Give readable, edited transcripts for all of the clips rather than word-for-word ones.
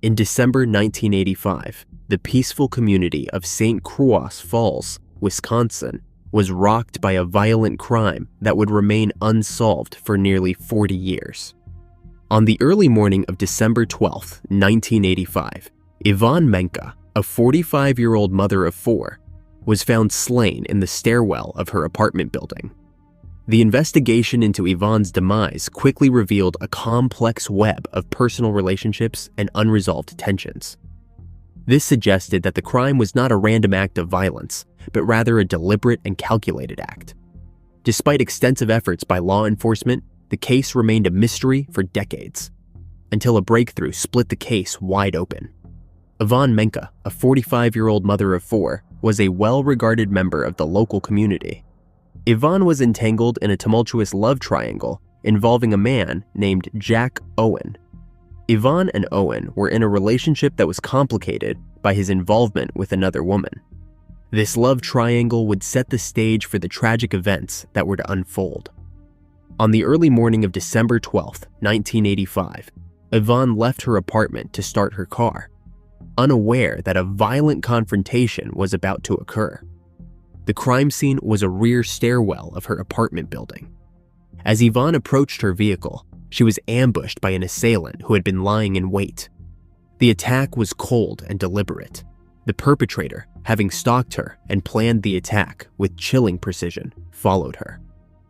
In December 1985, the peaceful community of St. Croix Falls, Wisconsin, was rocked by a violent crime that would remain unsolved for nearly 40 years. On the early morning of December 12, 1985, Yvonne Menke, a 45-year-old mother of 4, was found slain in the stairwell of her apartment building. The investigation into Yvonne's demise quickly revealed a complex web of personal relationships and unresolved tensions. This suggested that the crime was not a random act of violence, but rather a deliberate and calculated act. Despite extensive efforts by law enforcement, the case remained a mystery for decades, until a breakthrough split the case wide open. Yvonne Menke, a 45-year-old mother of 4, was a well-regarded member of the local community. Yvonne was entangled in a tumultuous love triangle involving a man named Jack Owen. Yvonne and Owen were in a relationship that was complicated by his involvement with another woman. This love triangle would set the stage for the tragic events that were to unfold. On the early morning of December 12, 1985, Yvonne left her apartment to start her car, unaware that a violent confrontation was about to occur. The crime scene was a rear stairwell of her apartment building. As Yvonne approached her vehicle, she was ambushed by an assailant who had been lying in wait. The attack was cold and deliberate, the perpetrator, having stalked her and planned the attack with chilling precision, followed her.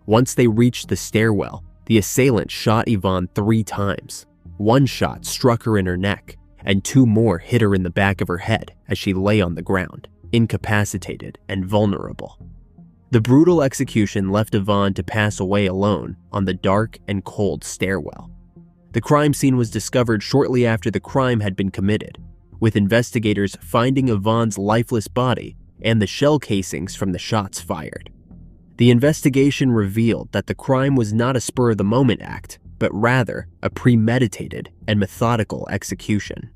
Once they reached the stairwell, the assailant shot Yvonne 3 times. 1 shot struck her in her neck, and 2 more hit her in the back of her head as she lay on the ground, incapacitated and vulnerable. The brutal execution left Yvonne to pass away alone on the dark and cold stairwell. The crime scene was discovered shortly after the crime had been committed, with investigators finding Yvonne's lifeless body and the shell casings from the shots fired. The investigation revealed that the crime was not a spur-of-the-moment act, but rather a premeditated and methodical execution.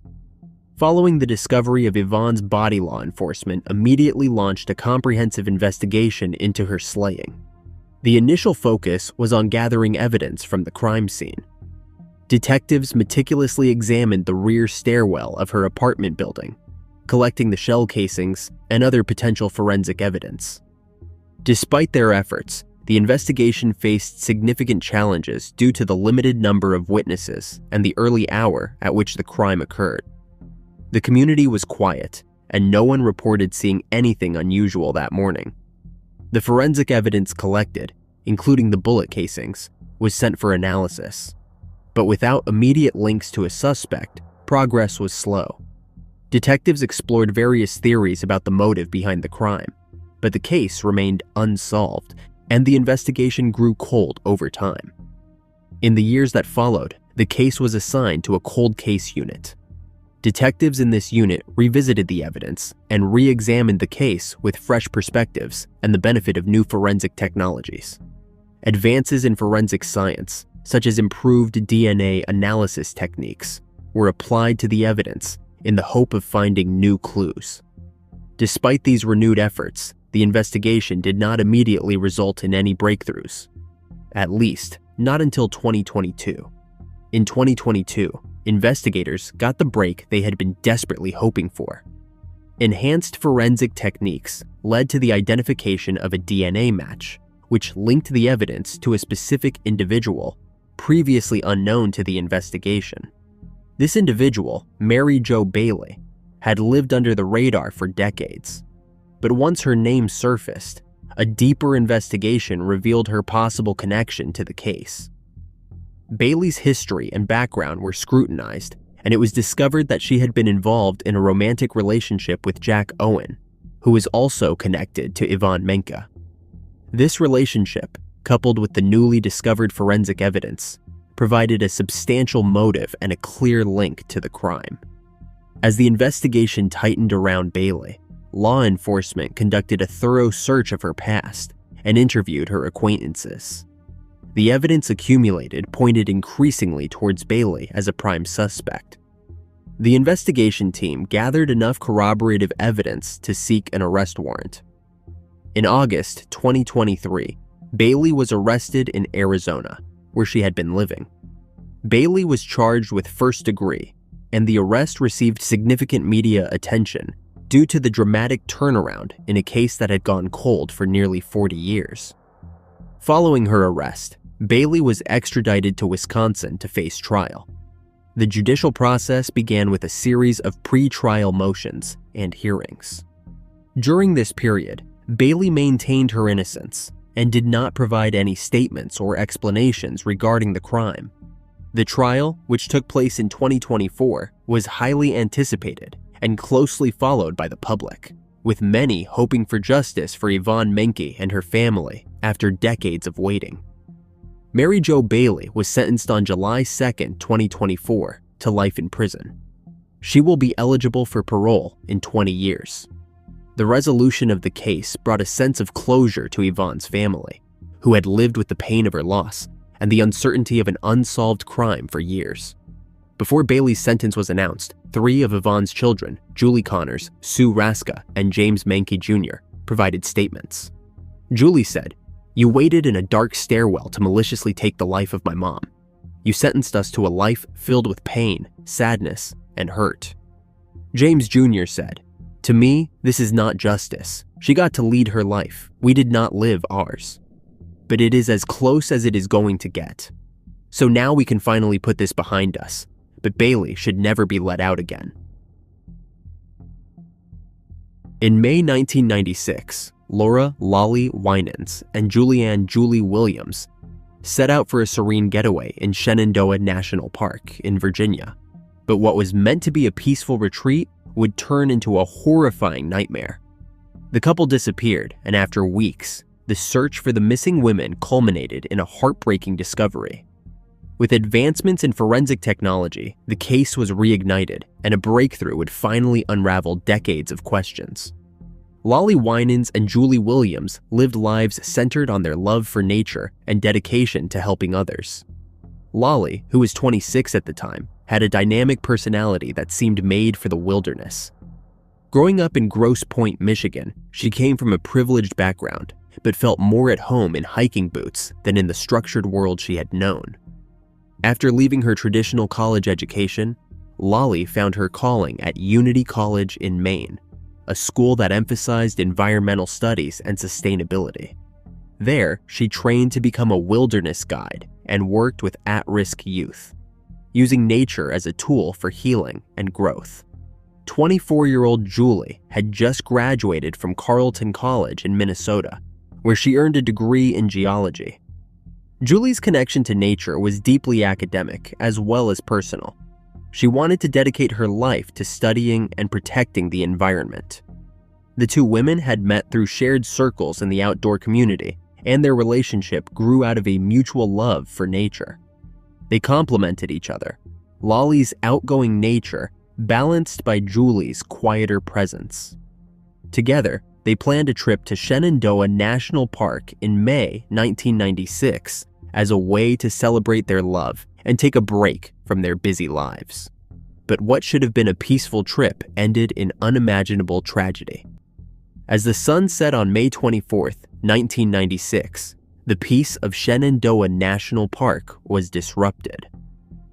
Following the discovery of Yvonne's body, law enforcement immediately launched a comprehensive investigation into her slaying. The initial focus was on gathering evidence from the crime scene. Detectives meticulously examined the rear stairwell of her apartment building, collecting the shell casings and other potential forensic evidence. Despite their efforts, the investigation faced significant challenges due to the limited number of witnesses and the early hour at which the crime occurred. The community was quiet, and no one reported seeing anything unusual that morning. The forensic evidence collected, including the bullet casings, was sent for analysis. But without immediate links to a suspect, progress was slow. Detectives explored various theories about the motive behind the crime, but the case remained unsolved, and the investigation grew cold over time. In the years that followed, the case was assigned to a cold case unit. Detectives in this unit revisited the evidence and re-examined the case with fresh perspectives and the benefit of new forensic technologies. Advances in forensic science, such as improved DNA analysis techniques, were applied to the evidence in the hope of finding new clues. Despite these renewed efforts, the investigation did not immediately result in any breakthroughs, at least not until 2022. In 2022, investigators got the break they had been desperately hoping for. Enhanced forensic techniques led to the identification of a DNA match, which linked the evidence to a specific individual previously unknown to the investigation. This individual, Mary Jo Bailey, had lived under the radar for decades. But once her name surfaced, a deeper investigation revealed her possible connection to the case. Bailey's history and background were scrutinized, and it was discovered that she had been involved in a romantic relationship with Jack Owen, who was also connected to Yvonne Menke. This relationship, coupled with the newly discovered forensic evidence, provided a substantial motive and a clear link to the crime. As the investigation tightened around Bailey, law enforcement conducted a thorough search of her past and interviewed her acquaintances. The evidence accumulated pointed increasingly towards Bailey as a prime suspect. The investigation team gathered enough corroborative evidence to seek an arrest warrant. In August 2023, Bailey was arrested in Arizona, where she had been living. Bailey was charged with first degree and the arrest received significant media attention due to the dramatic turnaround in a case that had gone cold for nearly 40 years. Following her arrest, Bailey was extradited to Wisconsin to face trial. The judicial process began with a series of pre-trial motions and hearings. During this period, Bailey maintained her innocence and did not provide any statements or explanations regarding the crime. The trial, which took place in 2024, was highly anticipated and closely followed by the public, with many hoping for justice for Yvonne Menke and her family after decades of waiting. Mary Jo Bailey was sentenced on July 2, 2024, to life in prison. She will be eligible for parole in 20 years. The resolution of the case brought a sense of closure to Yvonne's family, who had lived with the pain of her loss and the uncertainty of an unsolved crime for years. Before Bailey's sentence was announced, 3 of Yvonne's children, Julie Connors, Sue Raska, and James Menke Jr., provided statements. Julie said, "You waited in a dark stairwell to maliciously take the life of my mom. You sentenced us to a life filled with pain, sadness, and hurt." James Jr. said, "To me, this is not justice. She got to lead her life. We did not live ours. But it is as close as it is going to get. So now we can finally put this behind us. But Bailey should never be let out again." In May 1996, Laura Lollie Winans and Julie Williams set out for a serene getaway in Shenandoah National Park in Virginia. But what was meant to be a peaceful retreat would turn into a horrifying nightmare. The couple disappeared, and after weeks, the search for the missing women culminated in a heartbreaking discovery. With advancements in forensic technology, the case was reignited, and a breakthrough would finally unravel decades of questions. Lollie Winans and Julie Williams lived lives centered on their love for nature and dedication to helping others. Lollie, who was 26 at the time, had a dynamic personality that seemed made for the wilderness. Growing up in Grosse Pointe, Michigan, she came from a privileged background, but felt more at home in hiking boots than in the structured world she had known. After leaving her traditional college education, Lollie found her calling at Unity College in Maine, a school that emphasized environmental studies and sustainability. There, she trained to become a wilderness guide and worked with at-risk youth, using nature as a tool for healing and growth. 24-year-old Julie had just graduated from Carleton College in Minnesota, where she earned a degree in geology. Julie's connection to nature was deeply academic as well as personal. She wanted to dedicate her life to studying and protecting the environment. The two women had met through shared circles in the outdoor community, and their relationship grew out of a mutual love for nature. They complemented each other, Lollie's outgoing nature balanced by Julie's quieter presence. Together, they planned a trip to Shenandoah National Park in May 1996 as a way to celebrate their love and take a break from their busy lives. But what should have been a peaceful trip ended in unimaginable tragedy. As the sun set on May 24, 1996, the peace of Shenandoah National Park was disrupted.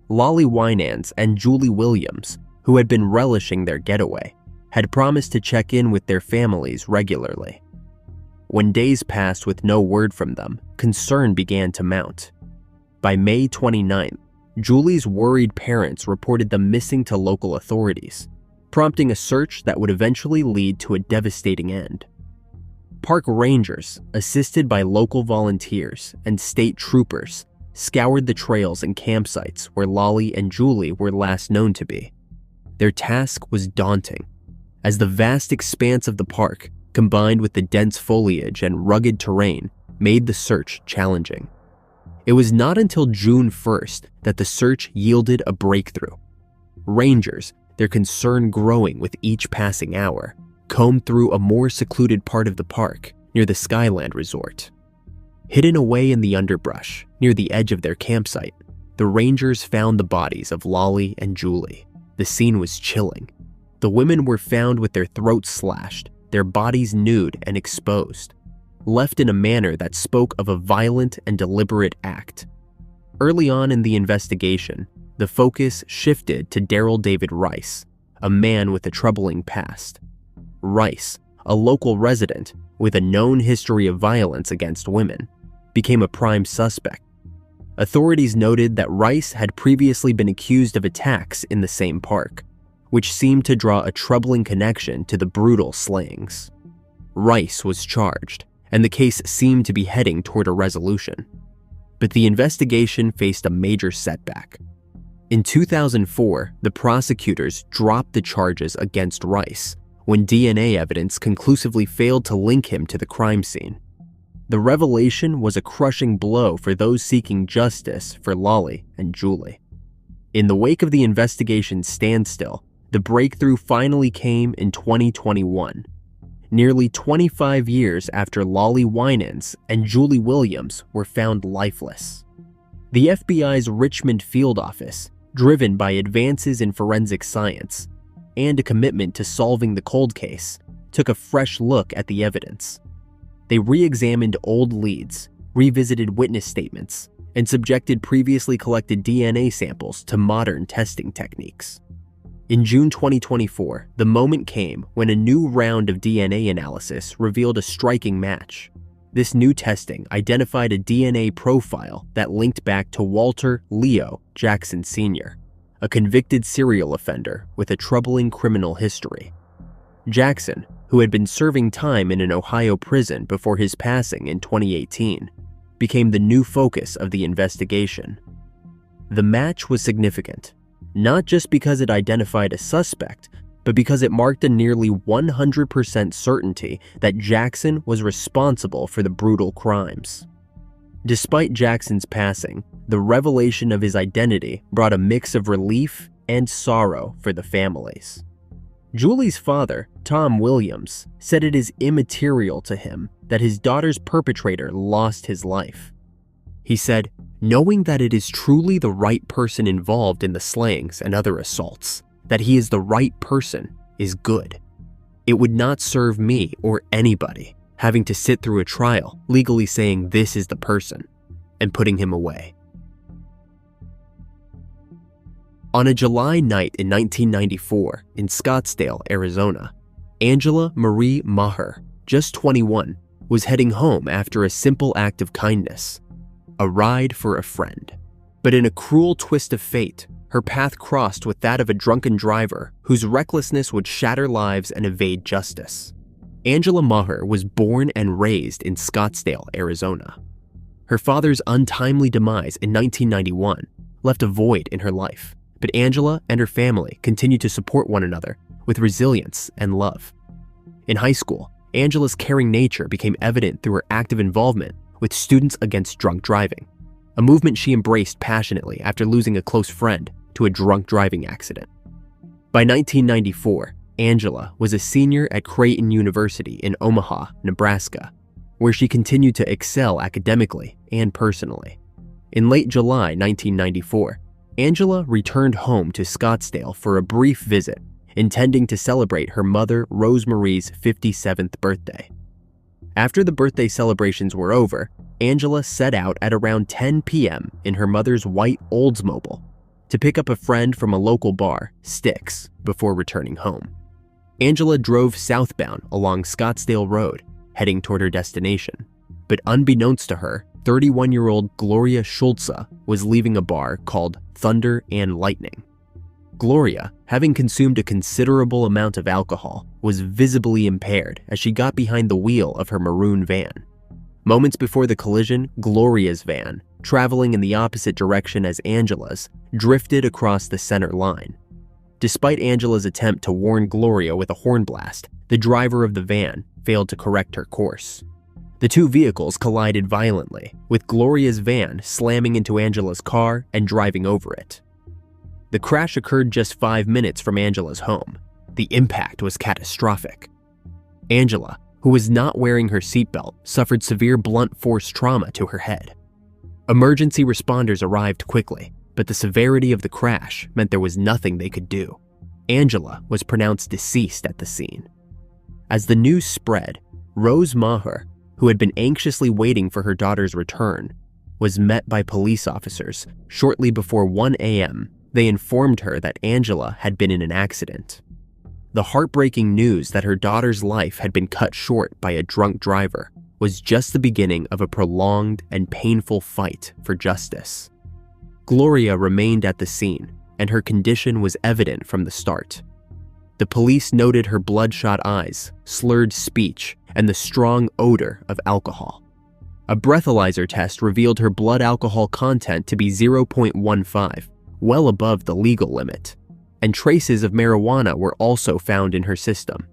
Lollie Winans and Julie Williams, who had been relishing their getaway, had promised to check in with their families regularly. When days passed with no word from them, concern began to mount. By May 29th, Julie's worried parents reported them missing to local authorities, prompting a search that would eventually lead to a devastating end. Park rangers, assisted by local volunteers and state troopers, scoured the trails and campsites where Lollie and Julie were last known to be. Their task was daunting, as the vast expanse of the park, combined with the dense foliage and rugged terrain, made the search challenging. It was not until June 1st that the search yielded a breakthrough. Rangers, their concern growing with each passing hour, combed through a more secluded part of the park near the Skyland Resort. Hidden away in the underbrush near the edge of their campsite, the rangers found the bodies of Lollie and Julie. The scene was chilling. The women were found with their throats slashed, their bodies nude and exposed, left in a manner that spoke of a violent and deliberate act. Early on in the investigation, the focus shifted to Daryl David Rice, a man with a troubling past. Rice, a local resident with a known history of violence against women, became a prime suspect. Authorities noted that Rice had previously been accused of attacks in the same park, which seemed to draw a troubling connection to the brutal slayings. Rice was charged, and the case seemed to be heading toward a resolution. But the investigation faced a major setback. In 2004, the prosecutors dropped the charges against Rice when DNA evidence conclusively failed to link him to the crime scene. The revelation was a crushing blow for those seeking justice for Lollie and Julie. In the wake of the investigation's standstill, the breakthrough finally came in 2021, nearly 25 years after Lollie Winans and Julie Williams were found lifeless. The FBI's Richmond field office, driven by advances in forensic science and a commitment to solving the cold case, took a fresh look at the evidence. They re-examined old leads, revisited witness statements, and subjected previously collected DNA samples to modern testing techniques. In June 2024, the moment came when a new round of DNA analysis revealed a striking match. This new testing identified a DNA profile that linked back to Walter Leo Jackson Sr., a convicted serial offender with a troubling criminal history. Jackson, who had been serving time in an Ohio prison before his passing in 2018, became the new focus of the investigation. The match was significant, not just because it identified a suspect, but because it marked a nearly 100% certainty that Jackson was responsible for the brutal crimes. Despite Jackson's passing, the revelation of his identity brought a mix of relief and sorrow for the families. Julie's father, Tom Williams, said it is immaterial to him that his daughter's perpetrator lost his life. He said, "Knowing that it is truly the right person involved in the slayings and other assaults, that he is the right person, is good. It would not serve me or anybody having to sit through a trial legally saying this is the person and putting him away." On a July night in 1994 in Scottsdale, Arizona, Angela Marie Maher, just 21, was heading home after a simple act of kindness, a ride for a friend. But in a cruel twist of fate, her path crossed with that of a drunken driver whose recklessness would shatter lives and evade justice. Angela Maher was born and raised in Scottsdale, Arizona. Her father's untimely demise in 1991 left a void in her life, but Angela and her family continued to support one another with resilience and love. In high school, Angela's caring nature became evident through her active involvement with Students Against Drunk Driving, a movement she embraced passionately after losing a close friend to a drunk driving accident. By 1994, Angela was a senior at Creighton University in Omaha, Nebraska, where she continued to excel academically and personally. In late July 1994, Angela returned home to Scottsdale for a brief visit, intending to celebrate her mother Rosemarie's 57th birthday. After the birthday celebrations were over, Angela set out at around 10 p.m. in her mother's white Oldsmobile to pick up a friend from a local bar, Styx, before returning home. Angela drove southbound along Scottsdale Road, heading toward her destination. But unbeknownst to her, 31-year-old Gloria Schulze was leaving a bar called Thunder and Lightning. Gloria, having consumed a considerable amount of alcohol, was visibly impaired as she got behind the wheel of her maroon van. Moments before the collision, Gloria's van, traveling in the opposite direction as Angela's, drifted across the center line. Despite Angela's attempt to warn Gloria with a horn blast, the driver of the van failed to correct her course. The two vehicles collided violently, with Gloria's van slamming into Angela's car and driving over it. The crash occurred just 5 minutes from Angela's home. The impact was catastrophic. Angela, who was not wearing her seatbelt, suffered severe blunt force trauma to her head. Emergency responders arrived quickly, but the severity of the crash meant there was nothing they could do. Angela was pronounced deceased at the scene. As the news spread, Rose Maher, who had been anxiously waiting for her daughter's return, was met by police officers shortly before 1 a.m. They informed her that Angela had been in an accident. The heartbreaking news that her daughter's life had been cut short by a drunk driver was just the beginning of a prolonged and painful fight for justice. Gloria remained at the scene, and her condition was evident from the start. The police noted her bloodshot eyes, slurred speech, and the strong odor of alcohol. A breathalyzer test revealed her blood alcohol content to be 0.15, well above the legal limit, and traces of marijuana were also found in her system.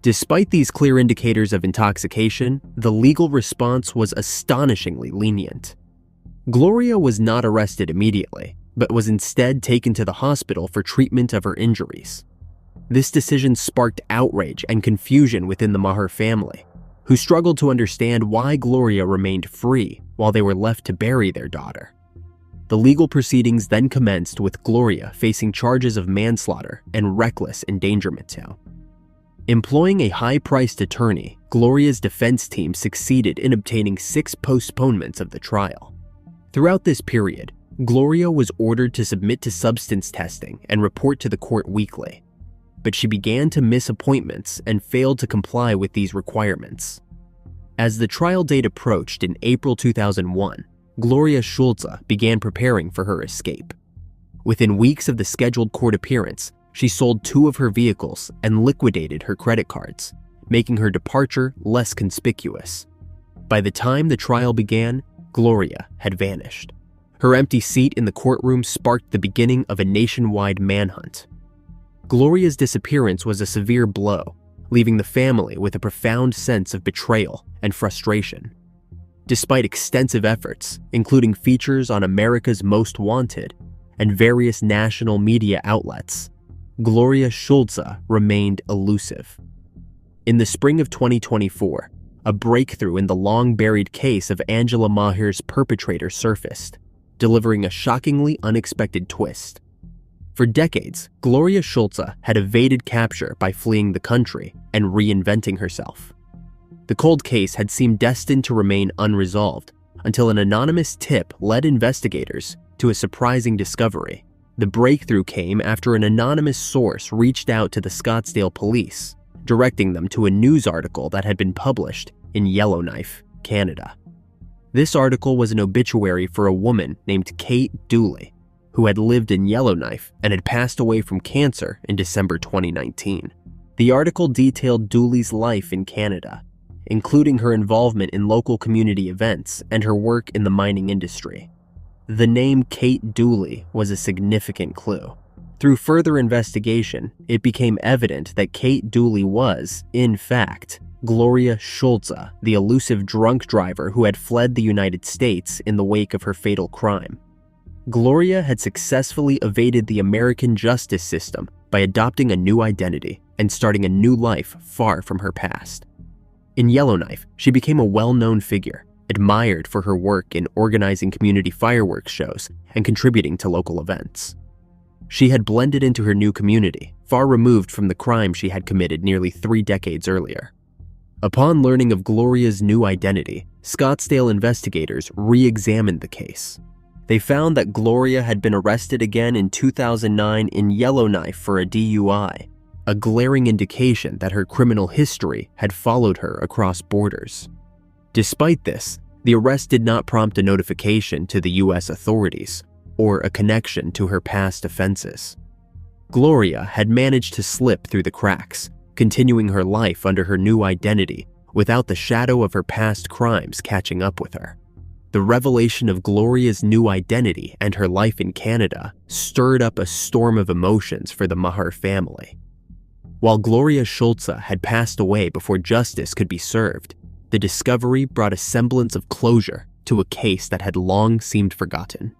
Despite these clear indicators of intoxication, the legal response was astonishingly lenient. Gloria was not arrested immediately, but was instead taken to the hospital for treatment of her injuries. This decision sparked outrage and confusion within the Maher family, who struggled to understand why Gloria remained free while they were left to bury their daughter. The legal proceedings then commenced with Gloria facing charges of manslaughter and reckless endangerment. Employing a high-priced attorney, Gloria's defense team succeeded in obtaining 6 postponements of the trial. Throughout this period, Gloria was ordered to submit to substance testing and report to the court weekly, but she began to miss appointments and failed to comply with these requirements. As the trial date approached in April 2001, Gloria Schulze began preparing for her escape. Within weeks of the scheduled court appearance, she sold 2 of her vehicles and liquidated her credit cards, making her departure less conspicuous. By the time the trial began, Gloria had vanished. Her empty seat in the courtroom sparked the beginning of a nationwide manhunt. Gloria's disappearance was a severe blow, leaving the family with a profound sense of betrayal and frustration. Despite extensive efforts, including features on America's Most Wanted and various national media outlets, Gloria Schulze remained elusive. In the spring of 2024, a breakthrough in the long-buried case of Angela Maher's perpetrator surfaced, delivering a shockingly unexpected twist. For decades, Gloria Schulze had evaded capture by fleeing the country and reinventing herself. The cold case had seemed destined to remain unresolved until an anonymous tip led investigators to a surprising discovery. The breakthrough came after an anonymous source reached out to the Scottsdale police, directing them to a news article that had been published in Yellowknife, Canada. This article was an obituary for a woman named Kate Dooley, who had lived in Yellowknife and had passed away from cancer in December 2019. The article detailed Dooley's life in Canada, including her involvement in local community events and her work in the mining industry. The name Kate Dooley was a significant clue. Through further investigation, it became evident that Kate Dooley was, in fact, Gloria Schulze, the elusive drunk driver who had fled the United States in the wake of her fatal crime. Gloria had successfully evaded the American justice system by adopting a new identity and starting a new life far from her past. In Yellowknife, she became a well-known figure, admired for her work in organizing community fireworks shows and contributing to local events. She had blended into her new community, far removed from the crime she had committed nearly 3 decades earlier. Upon learning of Gloria's new identity, Scottsdale investigators re-examined the case. They found that Gloria had been arrested again in 2009 in Yellowknife for a DUI, a glaring indication that her criminal history had followed her across borders. Despite this, the arrest did not prompt a notification to the U.S. authorities or a connection to her past offenses. Gloria had managed to slip through the cracks, continuing her life under her new identity without the shadow of her past crimes catching up with her. The revelation of Gloria's new identity and her life in Canada stirred up a storm of emotions for the Maher family. While Gloria Schulze had passed away before justice could be served, the discovery brought a semblance of closure to a case that had long seemed forgotten.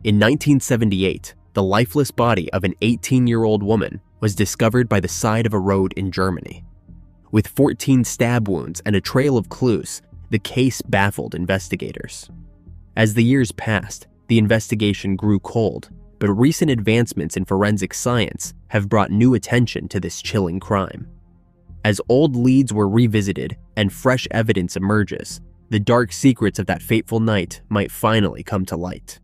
In 1978, the lifeless body of an 18-year-old woman was discovered by the side of a road in Germany. With 14 stab wounds and a trail of clues, the case baffled investigators. As the years passed, the investigation grew cold, but recent advancements in forensic science have brought new attention to this chilling crime. As old leads were revisited and fresh evidence emerges, the dark secrets of that fateful night might finally come to light.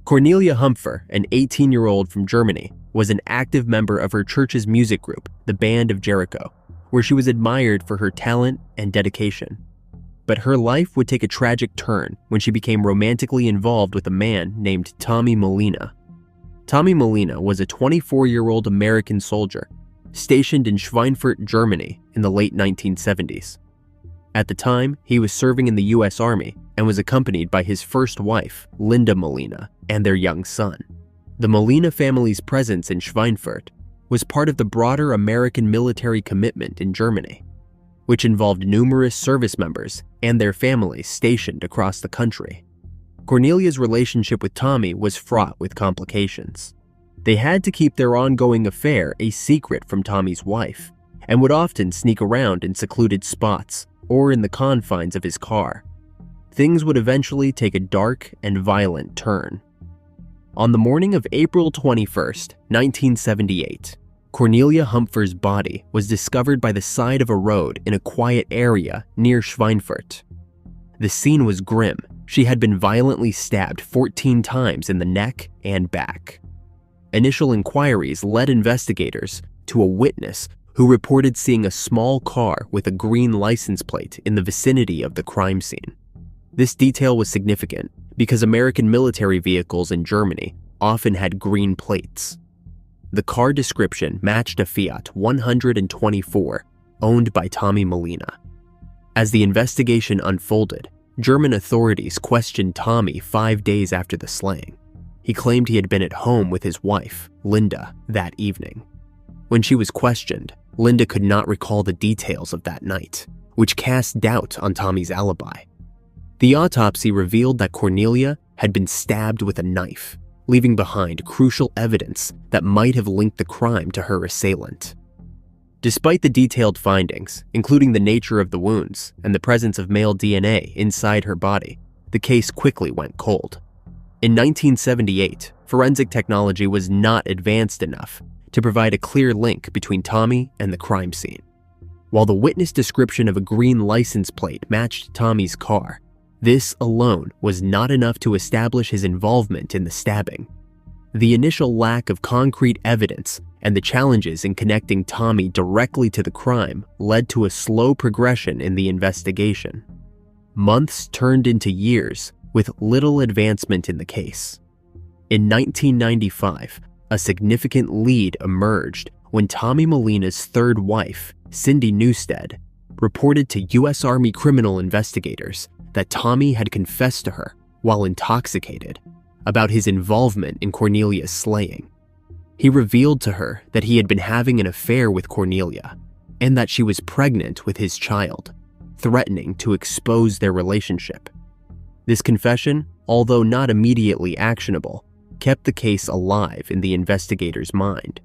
Cornelia Humpfer, an 18-year-old from Germany, was an active member of her church's music group, the Band of Jericho, where she was admired for her talent and dedication. But her life would take a tragic turn when she became romantically involved with a man named Tommy Molina. Tommy Molina was a 24-year-old American soldier stationed in Schweinfurt, Germany in the late 1970s. At the time, he was serving in the U.S. Army and was accompanied by his first wife, Linda Molina, and their young son. The Molina family's presence in Schweinfurt was part of the broader American military commitment in Germany, which involved numerous service members and their families stationed across the country. Cornelia's relationship with Tommy was fraught with complications. They had to keep their ongoing affair a secret from Tommy's wife, and would often sneak around in secluded spots or in the confines of his car. Things would eventually take a dark and violent turn. On the morning of April 21st, 1978, Cornelia Humpfer's body was discovered by the side of a road in a quiet area near Schweinfurt. The scene was grim. She had been violently stabbed 14 times in the neck and back. Initial inquiries led investigators to a witness who reported seeing a small car with a green license plate in the vicinity of the crime scene. This detail was significant because American military vehicles in Germany often had green plates. The car description matched a Fiat 124 owned by Tommy Molina. As the investigation unfolded, German authorities questioned Tommy 5 days after the slaying. He claimed he had been at home with his wife, Linda, that evening. When she was questioned, Linda could not recall the details of that night, which cast doubt on Tommy's alibi. The autopsy revealed that Cornelia had been stabbed with a knife, leaving behind crucial evidence that might have linked the crime to her assailant. Despite the detailed findings, including the nature of the wounds and the presence of male DNA inside her body, the case quickly went cold. In 1978, forensic technology was not advanced enough to provide a clear link between Tommy and the crime scene. While the witness description of a green license plate matched Tommy's car, this alone was not enough to establish his involvement in the stabbing. The initial lack of concrete evidence and the challenges in connecting Tommy directly to the crime led to a slow progression in the investigation. Months turned into years with little advancement in the case. In 1995, a significant lead emerged when Tommy Molina's third wife, Cindy Newstead, reported to U.S. Army criminal investigators that Tommy had confessed to her, while intoxicated, about his involvement in Cornelia's slaying. He revealed to her that he had been having an affair with Cornelia and that she was pregnant with his child, threatening to expose their relationship. This confession, although not immediately actionable, kept the case alive in the investigator's mind.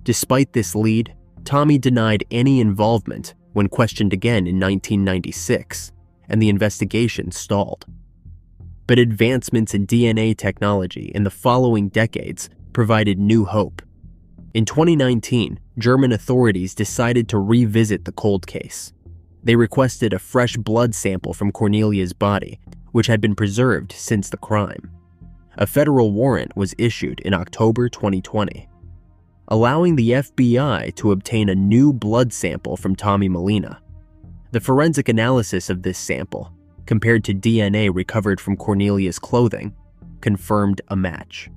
Despite this lead, Tommy denied any involvement when questioned again in 1996, and the investigation stalled. But advancements in DNA technology in the following decades provided new hope. In 2019, German authorities decided to revisit the cold case. They requested a fresh blood sample from Cornelia's body, which had been preserved since the crime. A federal warrant was issued in October 2020, allowing the FBI to obtain a new blood sample from Tommy Molina. The forensic analysis of this sample, compared to DNA recovered from Cornelia's clothing, confirmed a match.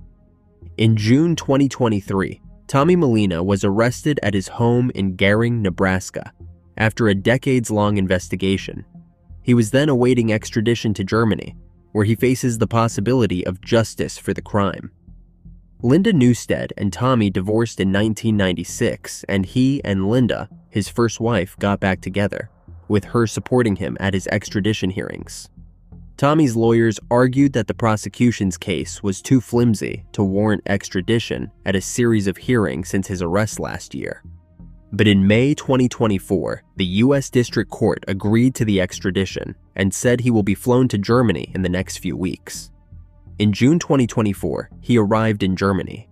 In June 2023, Tommy Molina was arrested at his home in Gering, Nebraska, after a decades-long investigation. He was then awaiting extradition to Germany, where he faces the possibility of justice for the crime. Linda Newstead and Tommy divorced in 1996, and he and Linda, his first wife, got back together, with her supporting him at his extradition hearings. Tommy's lawyers argued that the prosecution's case was too flimsy to warrant extradition at a series of hearings since his arrest last year. But in May 2024, the U.S. District Court agreed to the extradition and said he will be flown to Germany in the next few weeks. In June 2024, he arrived in Germany.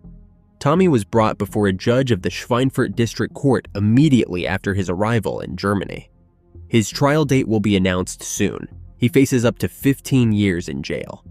Tommy was brought before a judge of the Schweinfurt District Court immediately after his arrival in Germany. His trial date will be announced soon, He faces up to 15 years in jail.